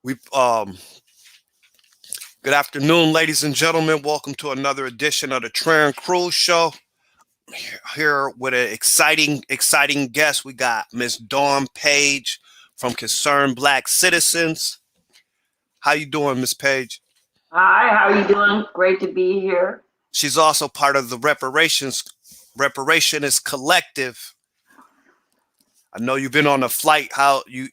We Good afternoon, ladies and gentlemen. Welcome to another edition of the Trent Cruz Show. Here with an exciting guest. We got Miss Dawn Paige from Concerned Black Citizens. How you doing, Miss Paige? Hi, how are you doing? Great to be here. She's also part of the Reparations Collective. I know you've been on a flight. How you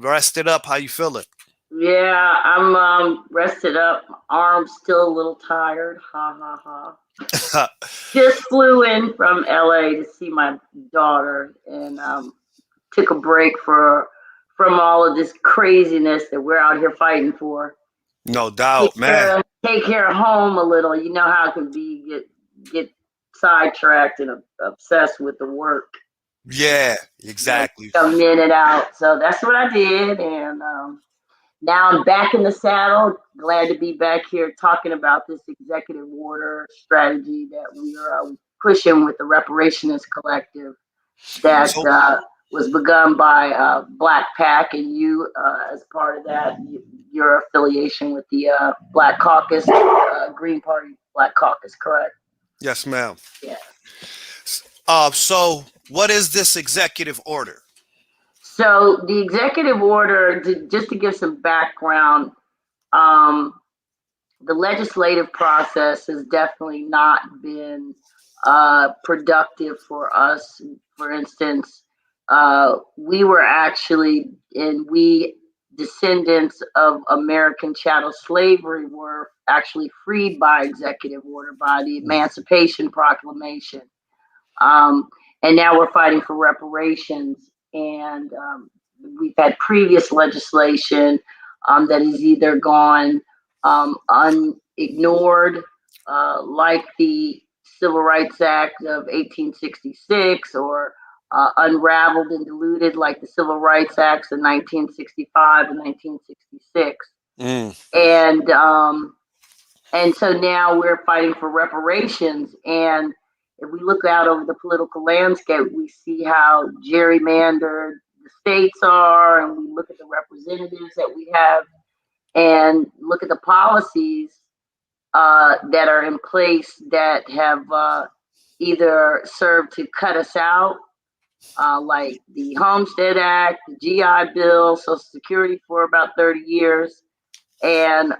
rested up? How you feeling? Yeah, I'm rested up. Arms still a little tired. Ha ha ha. Just flew in from LA to see my daughter and took a break from all of this craziness that we're out here fighting for. No doubt, man. Take care of home a little. You know how it can be. Get sidetracked and obsessed with the work. Yeah, Like exactly. a minute out. So that's what I did, and now I'm back in the saddle. Glad to be back here talking about this executive order strategy that we are pushing with the Reparations Collective that So was begun by Black PAC, and you, as part of that, your affiliation with the Black Caucus, Green Party Black Caucus, correct? yes, ma'am. Yeah. So what is this executive order? So the executive order, just to give some background, um, the legislative process has definitely not been productive for us. For instance, we descendants of American chattel slavery were actually freed by executive order by the Emancipation Proclamation. Um, and now we're fighting for reparations. And we've had previous legislation that has either gone unignored, like the Civil Rights Act of 1866, or unraveled and diluted, like the Civil Rights Acts of 1965 and 1966. Mm. And so now we're fighting for reparations. And if we look out over the political landscape, we see how gerrymandered the states are, and we look at the representatives that we have, and look at the policies that are in place that have either served to cut us out, like the Homestead Act, the GI Bill, Social Security for about 30 years, and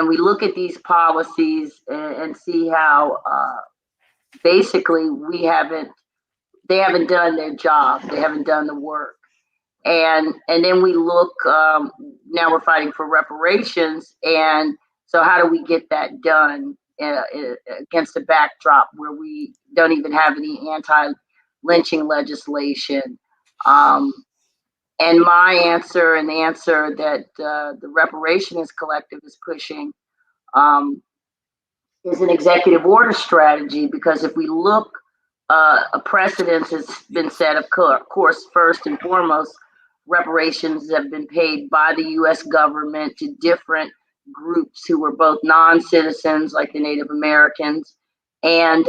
we look at these policies and see how basically they haven't done their job, they haven't done the work, and then we look, now we're fighting for reparations, and so how do we get that done against a backdrop where we don't even have any anti-lynching legislation? um, and my answer, and the answer that the Reparations Collective is pushing, um, is an executive order strategy, because if we look, a precedent has been set. Of course, first and foremost, reparations have been paid by the U.S. government to different groups who were both non-citizens, like the Native Americans, and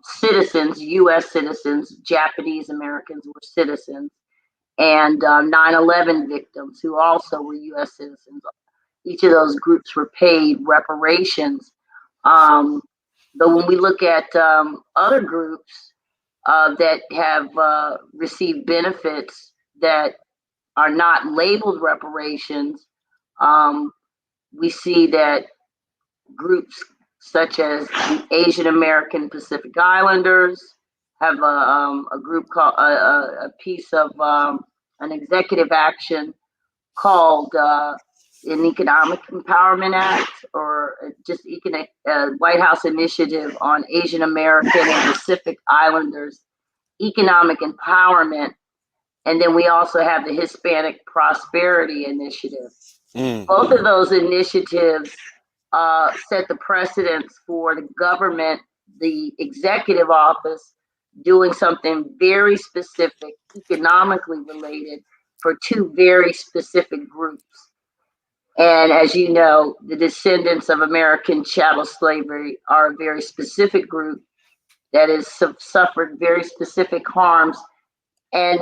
citizens, U.S. citizens. Japanese Americans were citizens, and 9/11 victims who also were U.S. citizens. Each of those groups were paid reparations. Um, but when we look at other groups that have received benefits that are not labeled reparations, um, we see that groups such as the Asian American Pacific Islanders have a group called a piece of an executive action called an Economic Empowerment Act, or just White House initiative on Asian American and Pacific Islanders economic empowerment. And then we also have the Hispanic Prosperity Initiative. Mm. Both of those initiatives set the precedence for the government, the executive office, doing something very specific, economically related, for two very specific groups. And as you know, the descendants of American chattel slavery are a very specific group that has suffered very specific harms, and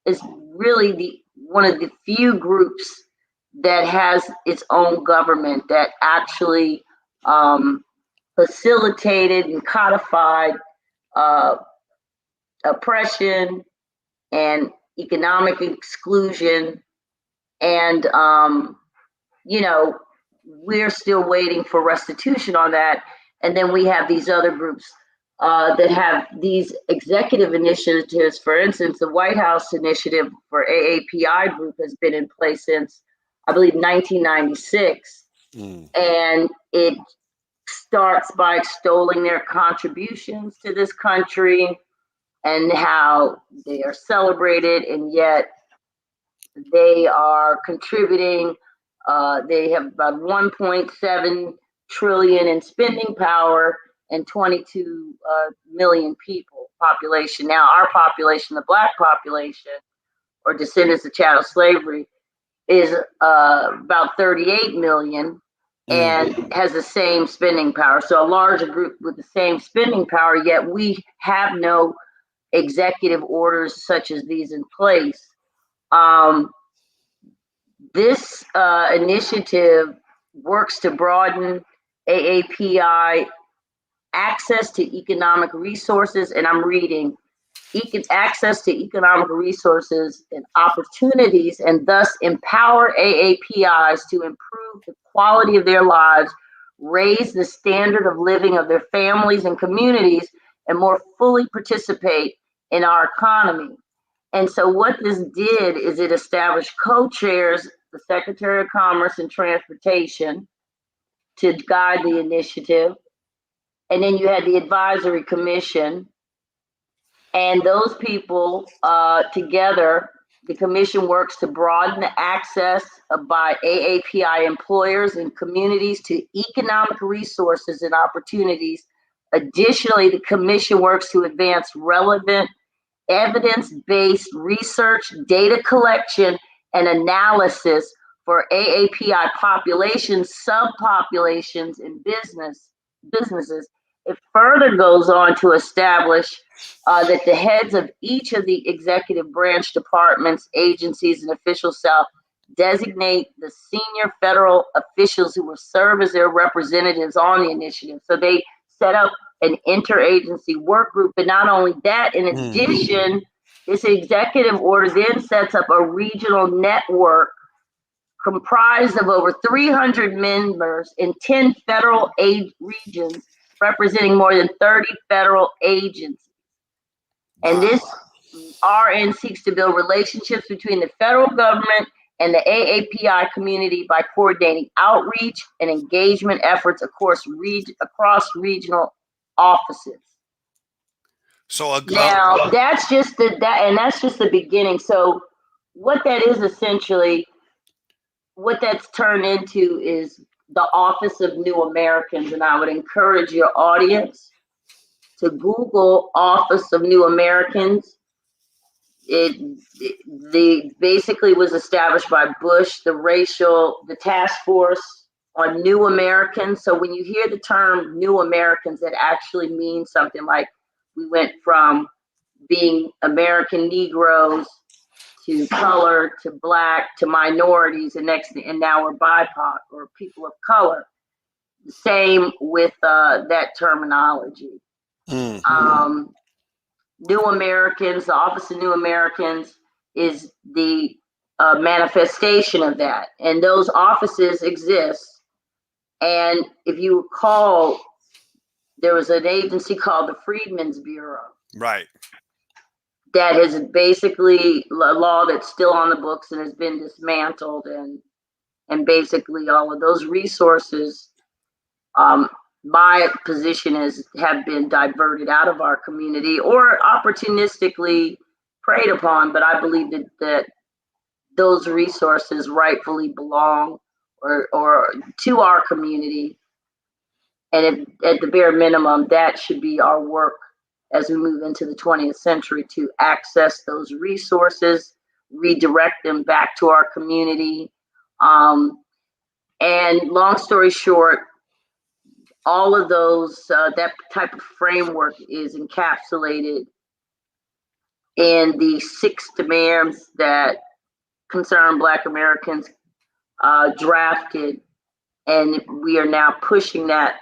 is really the one of the few groups that has its own government that actually facilitated and codified uh, oppression and economic exclusion. And, you know, we're still waiting for restitution on that. And then we have these other groups that have these executive initiatives. For instance, the White House initiative for AAPI group has been in place since, I believe, 1996. And it starts by extolling their contributions to this country and how they are celebrated, and yet they are contributing. They have about 1.7 trillion in spending power and 22 million people population. Now, our population, the Black population, or descendants of chattel slavery, is about 38 million and has the same spending power. So a larger group with the same spending power, yet we have no executive orders such as these in place. This initiative works to broaden AAPI access to economic resources, and I'm reading, access to economic resources and opportunities, and thus empower AAPIs to improve the quality of their lives, raise the standard of living of their families and communities, and more fully participate in our economy. And so what this did is it established co-chairs, the Secretary of Commerce and Transportation, to guide the initiative. And then you had the Advisory Commission. And those people together, the commission works to broaden the access by AAPI employers and communities to economic resources and opportunities. Additionally, the commission works to advance relevant evidence-based research, data collection, and analysis for AAPI populations, subpopulations, and businesses. It further goes on to establish that the heads of each of the executive branch departments, agencies, and officials shall designate the senior federal officials who will serve as their representatives on the initiative. So they set up an interagency work group, but not only that, in addition, this executive order then sets up a regional network comprised of over 300 members in 10 federal aid regions, representing more than 30 federal agencies. And this RN seeks to build relationships between the federal government and the AAPI community by coordinating outreach and engagement efforts across regional offices. So now that's just the beginning. So what that is essentially, what that's turned into is the Office of New Americans, and I would encourage your audience to Google Office of New Americans. It basically was established by Bush, the task force on New Americans. So when you hear the term New Americans, it actually means something like we went from being American Negroes to color to Black to minorities, and now we're BIPOC or people of color. Same with that terminology. New Americans, the Office of New Americans is the manifestation of that. And those offices exist. And if you recall, there was an agency called the Freedmen's Bureau. Right. That is basically a law that's still on the books and has been dismantled. And basically all of those resources, my position have been diverted out of our community or opportunistically preyed upon, but I believe that those resources rightfully belong or to our community. And at the bare minimum, that should be our work as we move into the 20th century, to access those resources, redirect them back to our community. And long story short, all of those, that type of framework is encapsulated in the 6 demands that concern Black Americans drafted, and we are now pushing that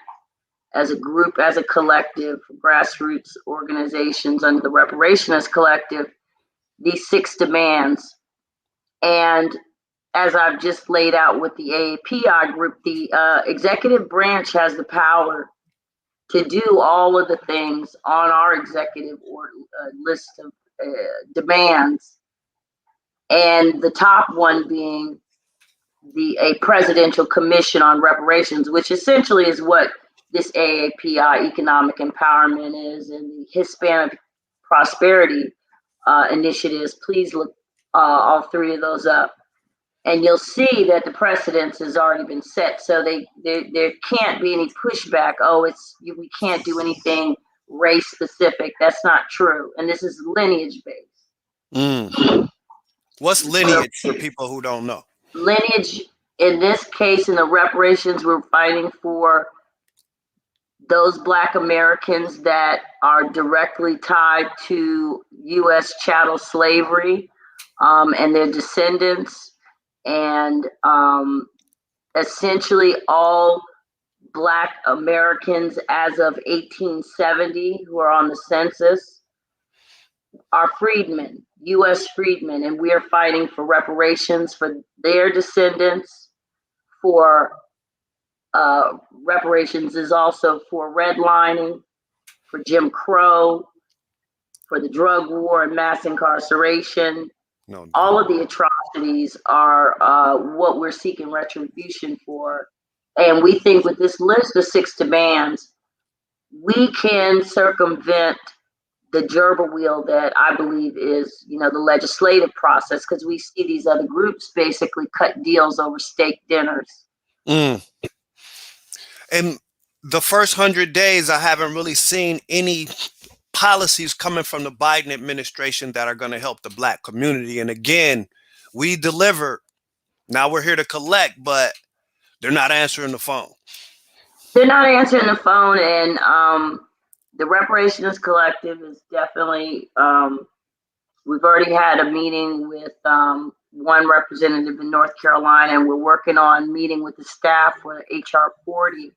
as a group, as a collective, grassroots organizations under the Reparations Collective, these 6 demands. And as I've just laid out with the AAPI group, the executive branch has the power to do all of the things on our executive list of demands, and the top one being a presidential commission on reparations, which essentially is what this AAPI economic empowerment is, and the Hispanic prosperity initiatives. Please look all 3 of those up, and you'll see that the precedence has already been set. So there can't be any pushback. Oh, we can't do anything race specific. That's not true, and this is lineage based. What's lineage for people who don't know? Lineage, in this case, in the reparations, we're fighting for those Black Americans that are directly tied to U.S. chattel slavery, and their descendants, and essentially all Black Americans as of 1870 who are on the census are freedmen, U.S. freedmen, and we are fighting for reparations for their descendants. For reparations is also for redlining, for Jim Crow, for the drug war and mass incarceration. No, all of the atrocities are what we're seeking retribution for. And we think with this list of 6 demands, we can circumvent the gerbil wheel that I believe is, the legislative process, because we see these other groups basically cut deals over steak dinners. And the first 100 days, I haven't really seen any policies coming from the Biden administration that are going to help the Black community. And again, we delivered. Now we're here to collect, but they're not answering the phone. They're not answering the phone, and the Reparations Collective is definitely, we've already had a meeting with one representative in North Carolina, and we're working on meeting with the staff for HR 40,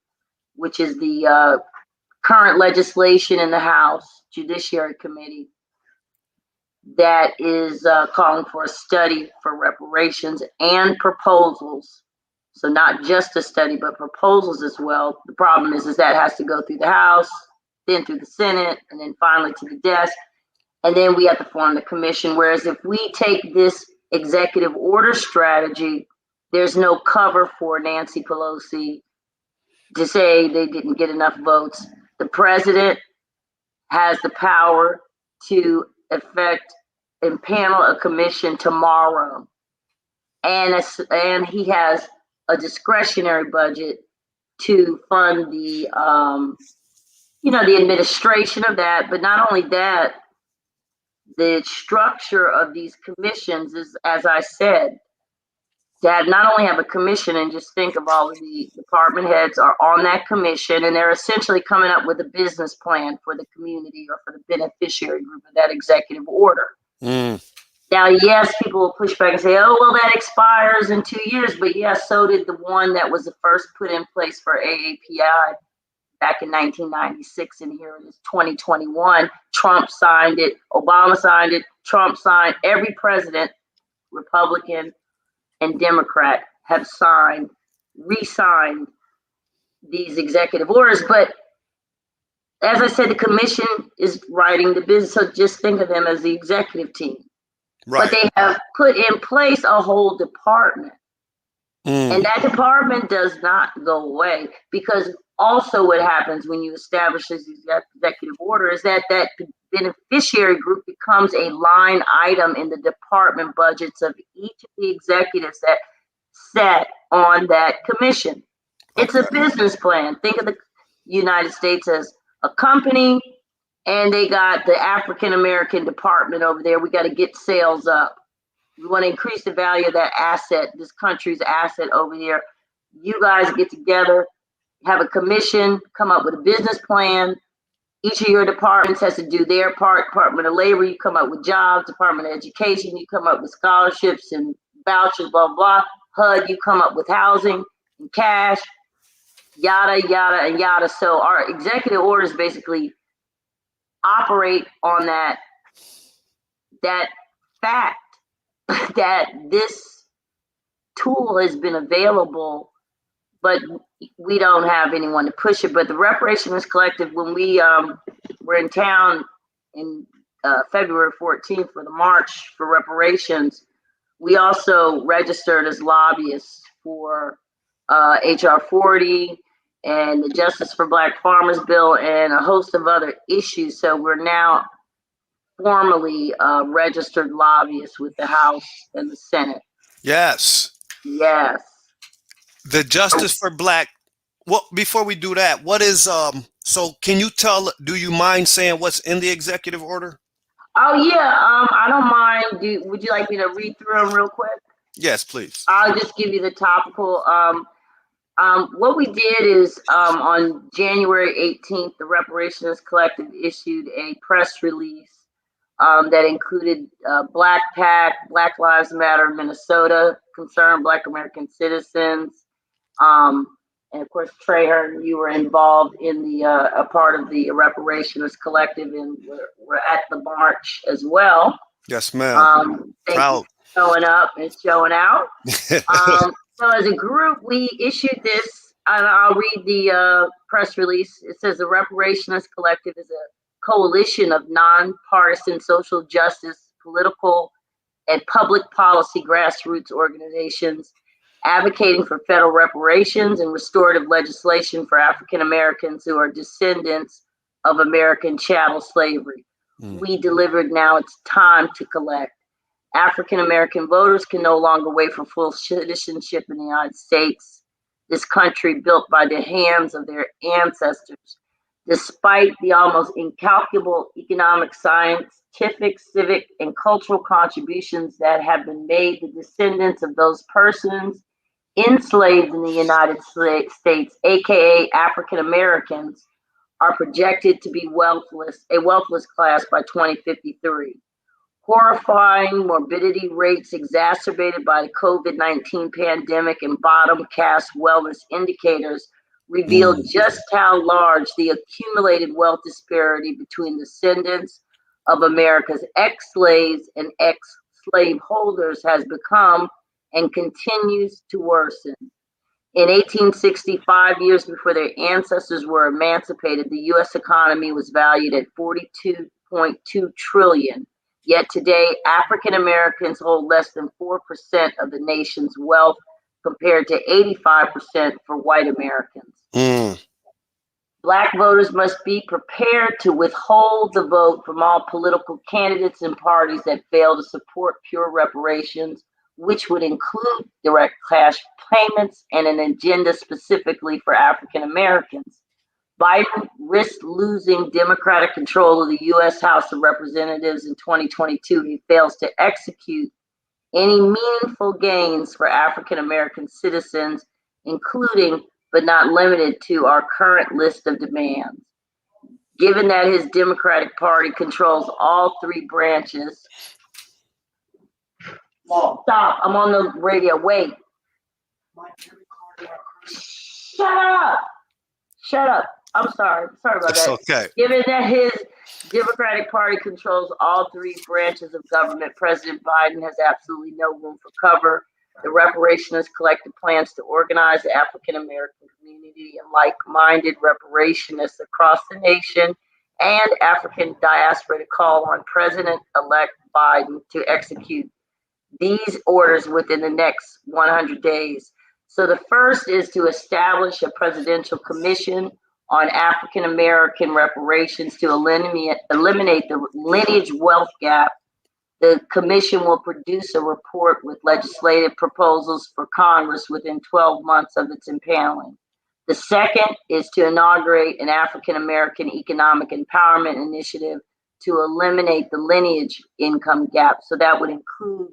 which is the current legislation in the House Judiciary Committee that is calling for a study for reparations and proposals. So not just a study, but proposals as well. The problem is that has to go through the House, then through the Senate, and then finally to the desk. And then we have to form the commission. Whereas if we take this executive order strategy, there's no cover for Nancy Pelosi to say they didn't get enough votes. The president has the power to effect and panel a commission tomorrow. And he has a discretionary budget to fund the administration of that. But not only that, the structure of these commissions is, as I said, that not only have a commission, and just think of all of the department heads are on that commission, and they're essentially coming up with a business plan for the community or for the beneficiary group of that executive order. Now, yes, people will push back and say, oh, well, that expires in 2 years. But yes, so did the one that was the first put in place for AAPI back in 1996. And here it is 2021. Trump signed it. Obama signed it. Trump signed. Every president, Republican and Democrat, have signed, re-signed these executive orders. But as I said, the commission is writing the business. So just think of them as the executive team. Right. But they have put in place a whole department. And that department does not go away, because also what happens when you establish this executive order is that beneficiary group becomes a line item in the department budgets of each of the executives that sat on that commission. Okay. It's a business plan. Think of the United States as a company, and they got the African American department over there. We got to get sales up. We want to increase the value of that asset, this country's asset over here. You guys get together, have a commission, come up with a business plan. Each of your departments has to do their part. Department of Labor, you come up with jobs. Department of Education, you come up with scholarships and vouchers, blah, blah. HUD, you come up with housing and cash, yada, yada, and yada. So our executive orders basically operate on that fact that this tool has been available, but we don't have anyone to push it. But the Reparations Collective, when we were in town in February 14th for the March for Reparations, we also registered as lobbyists for HR 40 and the Justice for Black Farmers Bill and a host of other issues. So we're now formally registered lobbyists with the House and the Senate. Yes. Yes. The Justice for Black. Well, before we do that, what is so can you do you mind saying what's in the executive order? Oh yeah, I don't mind. Would you like me to read through them real quick? Yes, please. I'll just give you the topical. What we did is on January 18th, the Reparations Collective issued a press release that included Black PAC, Black Lives Matter Minnesota, Concerned Black American Citizens, and of course, Trey Hearn, you were involved in the a part of the Reparations Collective, and we're at the march as well. Yes, ma'am. Thank you for showing up and showing out. So as a group, we issued this, and I'll read the press release. It says the Reparations Collective is a coalition of nonpartisan social justice, political, and public policy grassroots organizations advocating for federal reparations and restorative legislation for African Americans who are descendants of American chattel slavery. We delivered. Now it's time to collect. African American voters can no longer wait for full citizenship in the United States, this country built by the hands of their ancestors. Despite the almost incalculable economic, scientific, civic, and cultural contributions that have been made, the descendants of those persons enslaved in the United States, aka African Americans, are projected to be a wealthless class by 2053. Horrifying morbidity rates exacerbated by the COVID-19 pandemic and bottom cast wellness indicators reveal just how large the accumulated wealth disparity between descendants of America's ex-slaves and ex-slave holders has become and continues to worsen. In 1865, years before their ancestors were emancipated, the U.S. economy was valued at $42.2 trillion. Yet today, African Americans hold less than 4% of the nation's wealth, compared to 85% for white Americans. Black voters must be prepared to withhold the vote from all political candidates and parties that fail to support pure reparations, which would include direct cash payments and an agenda specifically for African Americans. Biden risked losing Democratic control of the U.S. House of Representatives in 2022. He fails to execute any meaningful gains for African American citizens, including but not limited to our current list of demands. Given that his Democratic Party controls all three branches. Stop, I'm on the radio, wait. Shut up. I'm sorry about that. Okay. Given that his Democratic Party controls all three branches of government, President Biden has absolutely no room for cover. The Reparations Collective plans to organize the African American community and like-minded reparationists across the nation and African diaspora to call on President-elect Biden to execute these orders within the next 100 days. So the first is to establish a presidential commission on African American reparations to eliminate the lineage wealth gap. The commission will produce a report with legislative proposals for Congress within 12 months of its impaneling. The second is to inaugurate an African American economic empowerment initiative to eliminate the lineage income gap. So that would include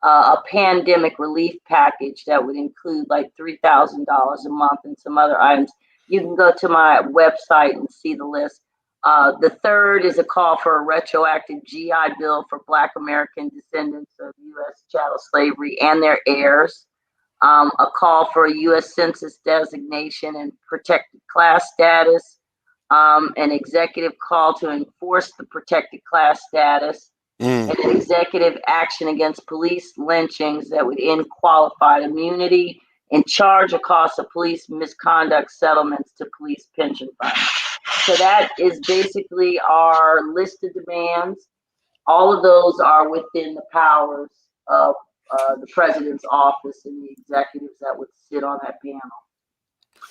a pandemic relief package that would include like $3,000 a month and some other items. You can go to my website and see the list. The third is a call for a retroactive GI Bill for Black American descendants of U.S. chattel slavery and their heirs. a call for a U.S. Census designation and protected class status, an executive call to enforce the protected class status, Mm. and an executive action against police lynchings that would end qualified immunity and charge a cost of police misconduct settlements to police pension funds. So that is basically our list of demands. All of those are within the powers of the president's office and the executives that would sit on that panel.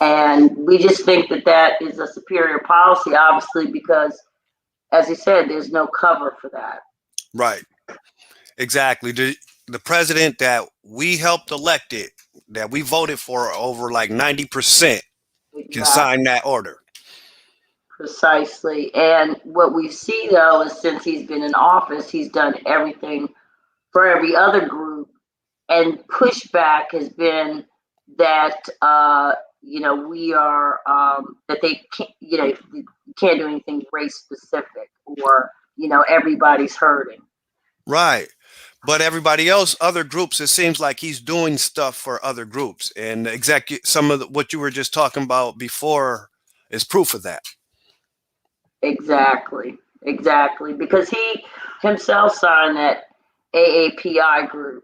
And we just think that that is a superior policy, obviously, because, as he said, there's no cover for that. Right. Exactly. The president that we helped elected, that we voted for over like 90%, can Exactly. sign that order. Precisely. And what we see, though, is since he's been in office, he's done everything for every other group. And pushback has been that, we are, that they can't, you can't do anything race specific, or, everybody's hurting. Right. But everybody else, other groups, it seems like he's doing stuff for other groups. And some of what you were just talking about before is proof of that. Exactly. Exactly. Because he himself signed that AAPI group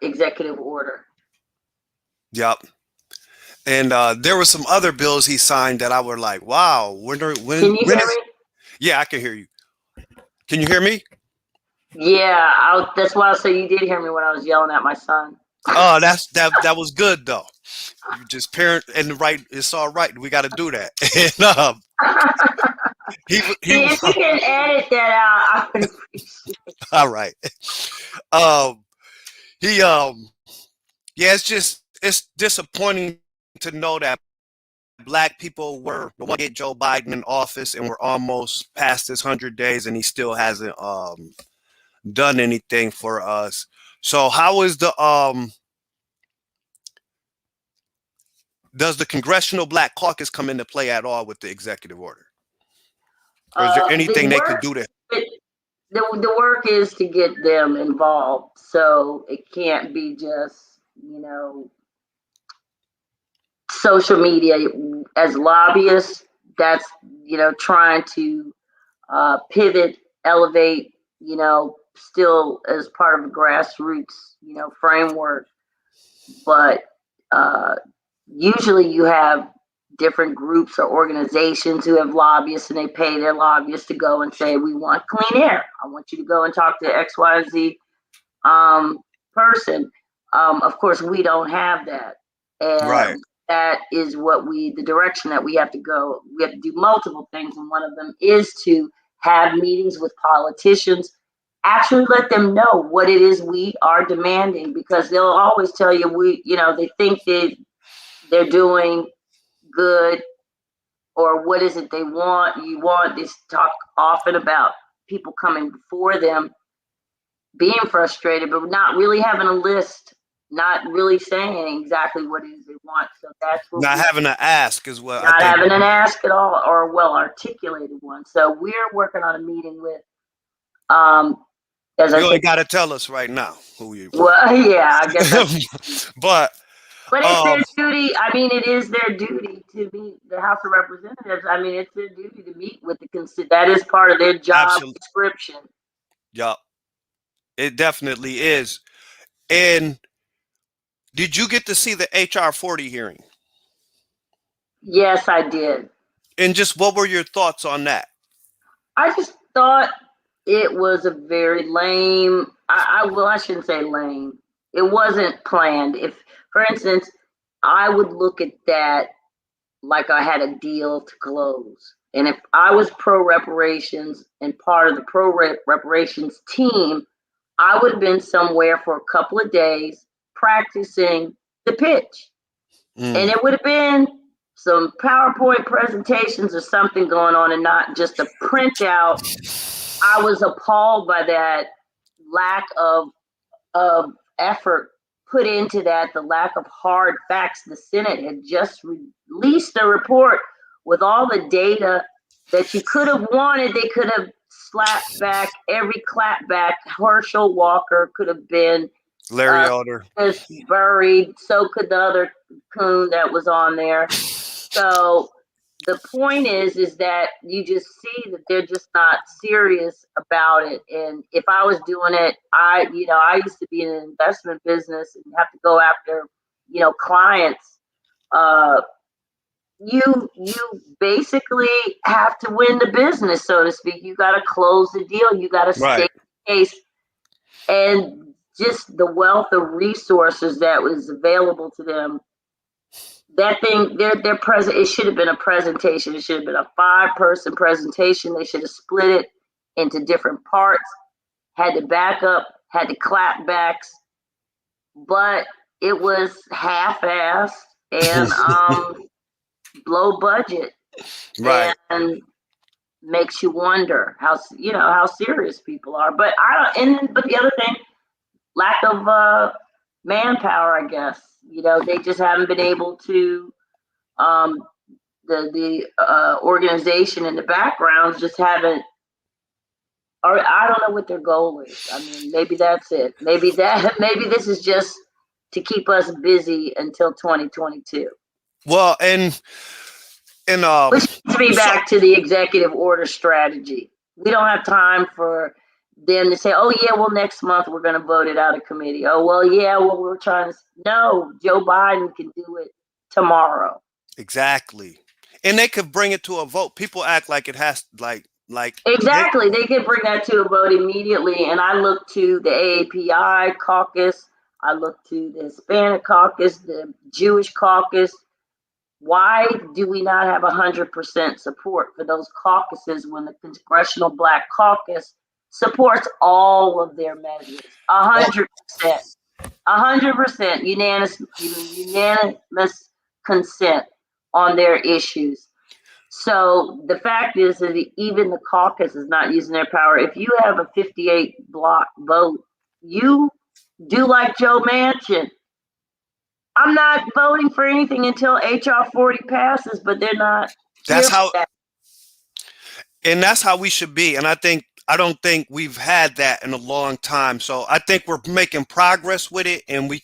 executive order. Yep. And there were some other bills he signed that I were like, wow, Can you hear me? Yeah, I can hear you. Can you hear me? Yeah, that's why I say you did hear me when I was yelling at my son. Oh, that was good though. You just parent and right. It's all right. We got to do that. And See, if you can edit that out, I would appreciate it. All right. He yeah. It's disappointing to know that black people were the one to get Joe Biden in office, and we're almost past his 100 days, and he still hasn't done anything for us. So how is does the Congressional Black Caucus come into play at all with the executive order? Or is there anything they could do to? The work is to get them involved, so it can't be just, social media as lobbyists. That's, trying to pivot, elevate, still as part of a grassroots, framework. But usually you have different groups or organizations who have lobbyists, and they pay their lobbyists to go and say, we want clean air. I want you to go and talk to XYZ person. Of course, we don't have that. And Right. that is the direction that we have to go. We have to do multiple things. And one of them is to have meetings with politicians, actually let them know what it is we are demanding, because they'll always tell you, they think they're doing good, or what is it they want. You want this talk often about people coming before them being frustrated, but not really having a list, not really saying exactly what it is they want. So that's what Not having to ask as well. not having an ask at all, or a well articulated one. So we're working on a meeting with as I You said, ain't got to tell us right now who you. well, yeah, I guess but it's their duty. I mean, it is their duty to meet the House of Representatives. I mean, it's their duty to meet with that is part of their job description. Yup. It definitely is. And did you get to see the HR 40 hearing? Yes, I did. And just what were your thoughts on that? I just thought it was a very lame. I shouldn't say lame. It wasn't planned. If, for instance, I would look at that like I had a deal to close. And if I was pro reparations and part of the pro reparations team, I would have been somewhere for a couple of days practicing the pitch. And it would have been some PowerPoint presentations or something going on, and not just a printout. I was appalled by that lack of effort put into that, the lack of hard facts. The Senate had just released a report with all the data that you could have wanted. They could have slapped back every clapback. Herschel Walker could have been Larry Elder. Just buried. So could the other coon that was on there. So the point is that you just see that they're just not serious about it. And if I was doing it, I used to be in an investment business and have to go after, clients. Uh, you basically have to win the business, so to speak. You got to close the deal. You got to Right. state the case, and just the wealth of resources that was available to them. That thing, their present. It should have been a presentation. It should have been a 5-person presentation. They should have split it into different parts. Had the backup, had the clapbacks, but it was half-assed and low budget, Right. and makes you wonder how serious people are. But I don't. And but the other thing, lack of manpower, I guess. They just haven't been able to. Um, the organization in the background just haven't. Or I don't know what their goal is. I mean, maybe that's it. Maybe this is just to keep us busy until 2022. Well, and Which needs to be so back to the executive order strategy. We don't have time for them to say, "Oh yeah, well next month we're going to vote it out of committee." Oh well, yeah, well we're trying to. No, Joe Biden can do it tomorrow. exactly. And they could bring it to a vote. People act like it has like they Exactly, they can bring that to a vote immediately. And I look to the AAPI caucus. I look to the Hispanic caucus, the Jewish caucus. Why do we not have 100% support for those caucuses when the Congressional Black Caucus supports all of their measures? well, 100%, 100% unanimous consent on their issues. So the fact is that even the caucus is not using their power. If you have a 58 block vote, you do like Joe Manchin. I'm not voting for anything until HR 40 passes, but they're not here that's for how that. and that's how we should be. And I don't think we've had that in a long time. So I think we're making progress with it, and we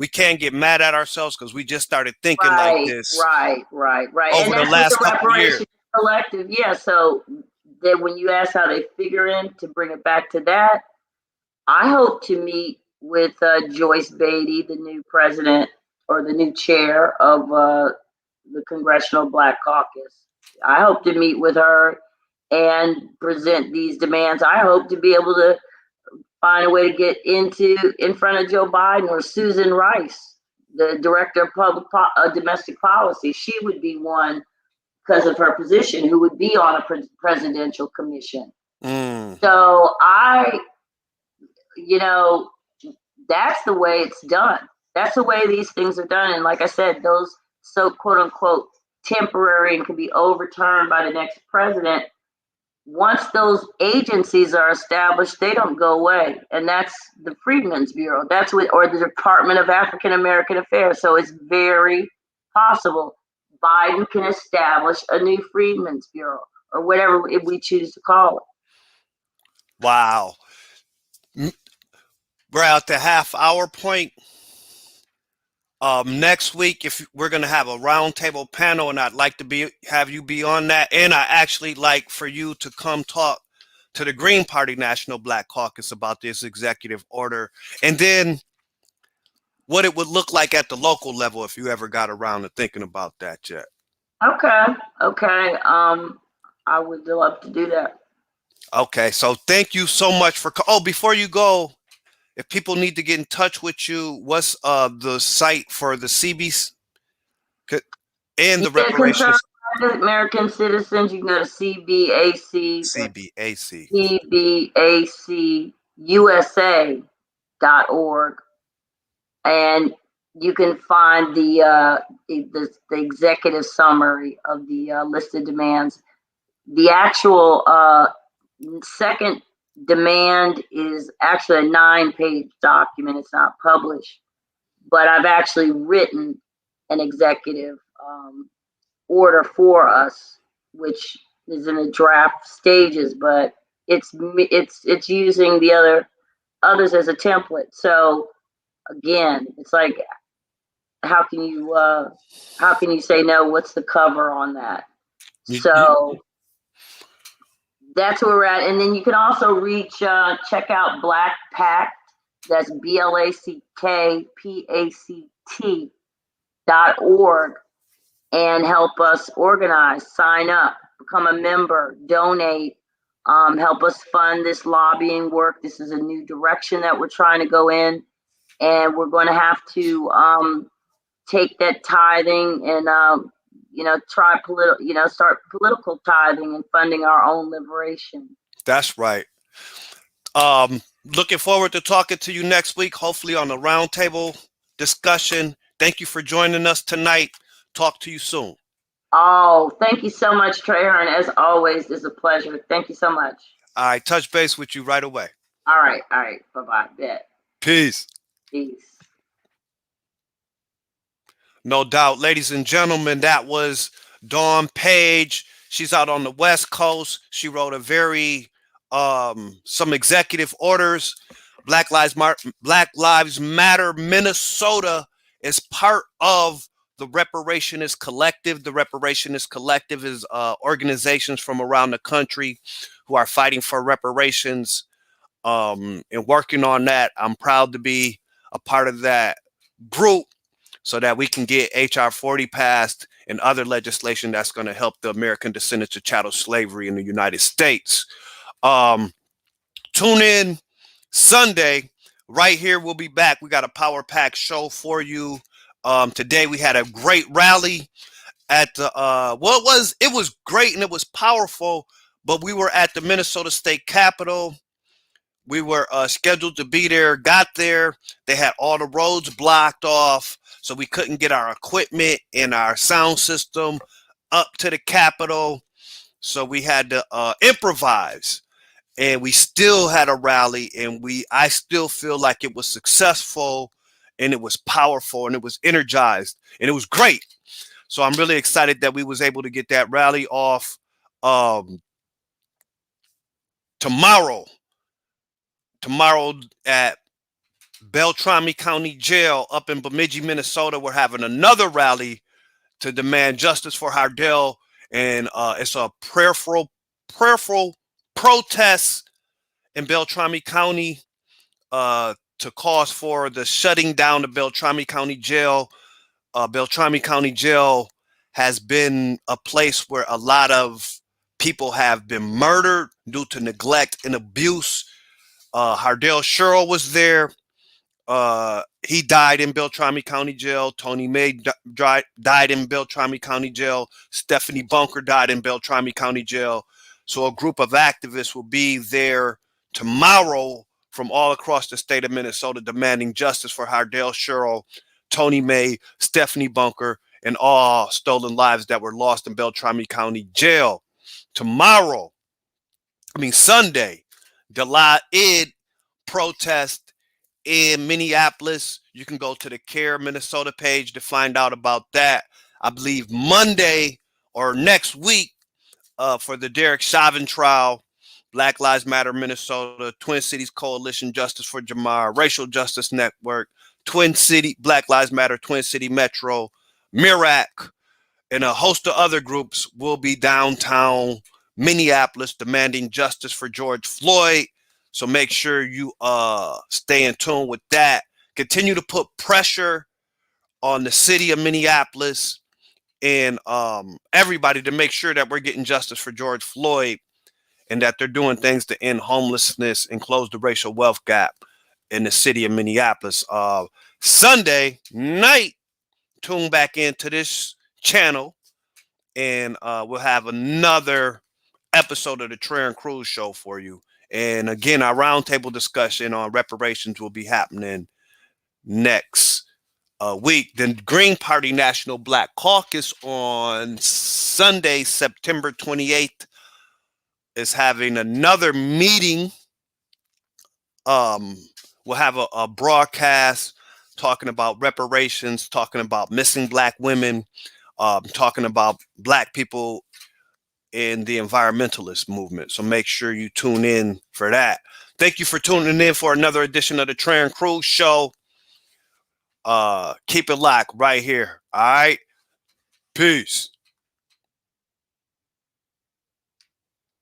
can't get mad at ourselves because we just started thinking like Right, this right, right, right. And over the that's with last the couple years. Reparations Collective. Yeah, so that when you ask how they figure in to bring it back to that, I hope to meet with Joyce Beatty, the new president or the new chair of the Congressional Black Caucus. I hope to meet with her and present these demands. I hope to be able to find a way to get in front of Joe Biden or Susan Rice, the director of domestic policy. She would be one because of her position who would be on a presidential commission. Mm. So you know, that's the way it's done. That's the way these things are done. And like I said, those so quote unquote temporary and can be overturned by the next president. Once those agencies are established, they don't go away. And that's the Freedmen's Bureau. That's what, or the Department of African American Affairs. So it's very possible Biden can establish a new Freedmen's Bureau or whatever we choose to call it. Wow. We're at the half hour point. Next week, if we're gonna have a roundtable panel, and I'd like to have you be on that, and I actually like for you to come talk to the Green Party National Black Caucus about this executive order, and then what it would look like at the local level if you ever got around to thinking about that yet. Okay. Okay. I would love to do that. Okay, so thank you so much for. Oh, before you go, if people need to get in touch with you, what's the site for the CBs and You the get concerned reparations American citizens, you can go to CBAC, that's CBAC? CBACUSA.org, and you can find the executive summary of the listed demands. The actual second demand is actually a 9-page document. It's not published, but I've actually written an executive order for us, which is in the draft stages, but it's using the others as a template. So again, it's like, how can you say no? What's the cover on that? So that's where we're at. And then you can also check out Black Pact. That's BlackPact.org, and help us organize, sign up, become a member, donate, help us fund this lobbying work. This is a new direction that we're trying to go in, and we're going to have to take that tithing and start political tithing and funding our own liberation. That's right. Looking forward to talking to you next week, hopefully on a roundtable discussion. Thank you for joining us tonight. Talk to you soon. Oh, thank you so much, Trayvon. As always, it's a pleasure. Thank you so much. All right, touch base with you right away. All right. Bye-bye. Bet. Peace. Peace. No doubt. Ladies and gentlemen, that was Dawn Paige. She's out on the West Coast. She wrote a very some executive orders. Black Lives Matter Minnesota is part of the Reparations Collective. The Reparations Collective is organizations from around the country who are fighting for reparations and working on that. I'm proud to be a part of that group so that we can get HR 40 passed and other legislation that's going to help the American descendants of chattel slavery in the United States. Tune in Sunday. Right here, we'll be back. We got a power pack show for you. Today we had a great rally at the it was great and it was powerful, but we were at the Minnesota State Capitol. We were scheduled to be there, got there. They had all the roads blocked off, so we couldn't get our equipment and our sound system up to the Capitol. So we had to improvise. And we still had a rally, and I still feel like it was successful, and it was powerful, and it was energized, and it was great. So I'm really excited that we was able to get that rally off. Tomorrow at Beltrami County Jail up in Bemidji, Minnesota, we're having another rally to demand justice for Hardell, and it's a prayerful protest in Beltrami County to cause for the shutting down of Beltrami County Jail. Beltrami County Jail has been a place where a lot of people have been murdered due to neglect and abuse. Hardell Sherrill was there. He died in Beltrami County Jail. Tony May died in Beltrami County Jail. Stephanie Bunker died in Beltrami County Jail. So a group of activists will be there tomorrow from all across the state of Minnesota demanding justice for Hardell Sherrill, Tony May, Stephanie Bunker, and all stolen lives that were lost in Beltrami County Jail. Sunday, the Id protest in Minneapolis. You can go to the CARE Minnesota page to find out about that. I believe Monday or next week for the Derek Chauvin trial, Black Lives Matter Minnesota, Twin Cities Coalition Justice for Jamar, Racial Justice Network, Black Lives Matter, Twin City Metro, MIRAC, and a host of other groups will be downtown Minneapolis demanding justice for George Floyd. So make sure you stay in tune with that. Continue to put pressure on the city of Minneapolis and everybody to make sure that we're getting justice for George Floyd and that they're doing things to end homelessness and close the racial wealth gap in the city of Minneapolis. Sunday night, tune back into this channel and we'll have another episode of the Trey and Cruz Show for you. And again, our roundtable discussion on reparations will be happening next week. The Green Party National Black Caucus on Sunday, September 28th, is having another meeting. We'll have a broadcast talking about reparations, talking about missing Black women, talking about Black people in the environmentalist movement. So make sure you tune in for that. Thank you for tuning in for another edition of the Trey and Cruz Show. Keep it locked right here. All right. Peace.